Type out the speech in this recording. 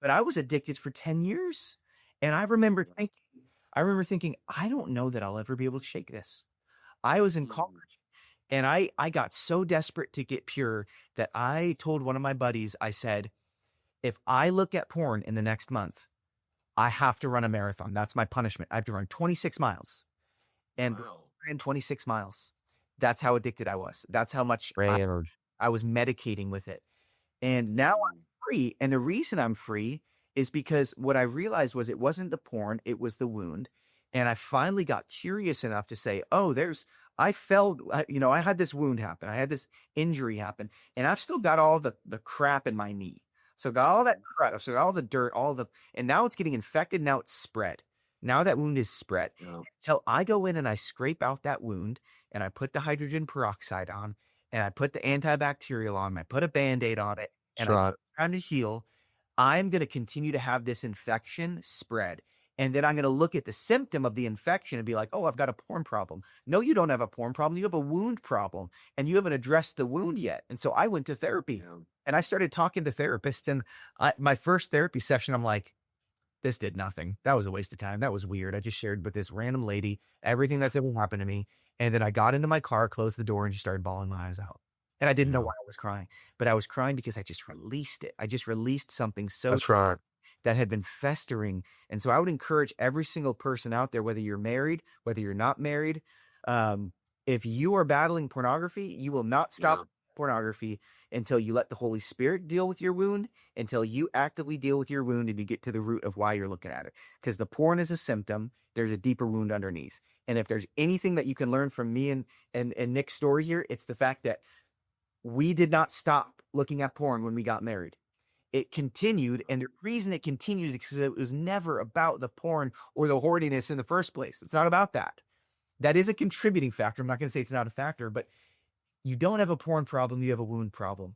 but I was addicted for 10 years. And I remember thinking, I don't know that I'll ever be able to shake this. I was in Mm. college and I got so desperate to get pure that I told one of my buddies, I said, if I look at porn in the next month, I have to run a marathon. That's my punishment. I have to run 26 miles. And I Wow. ran 26 miles. That's how addicted I was. That's how much Ran. I was medicating with it. And now I'm Mm. free. And the reason I'm free is because what I realized was it wasn't the porn, it was the wound. And I finally got curious enough to say, oh, I felt, I had this wound happen. I had this injury happen, and I've still got all the crap in my knee. So got all that crap, so got all the dirt, and now it's getting infected. Now it's spread. Now that wound is spread. Yeah. Until I go in and I scrape out that wound and I put the hydrogen peroxide on and I put the antibacterial on, I put a Band-Aid on it, and I Right. trying to heal, I'm going to continue to have this infection spread. And then I'm going to look at the symptom of the infection and be like, oh, I've got a porn problem. No, you don't have a porn problem. You have a wound problem and you haven't addressed the wound yet. And so I went to therapy Yeah. and I started talking to therapists. And my first therapy session, I'm like, this did nothing. That was a waste of time. That was weird. I just shared with this random lady everything that's ever happened to me. And then I got into my car, closed the door, and just started bawling my eyes out. And I didn't know Yeah. why I was crying, but I was crying because I just released it. I just released something so That's right. that had been festering. And so I would encourage every single person out there, whether you're married, whether you're not married, if you are battling pornography, you will not stop Yeah. pornography until you let the Holy Spirit deal with your wound, until you actively deal with your wound and you get to the root of why you're looking at it. Because the porn is a symptom, there's a deeper wound underneath. And if there's anything that you can learn from me and Nick's story here, it's the fact that we did not stop looking at porn when we got married. It continued, and the reason it continued is because it was never about the porn or the horniness in the first place. It's not about that. That is a contributing factor. I'm not going to say it's not a factor, but you don't have a porn problem, you have a wound problem.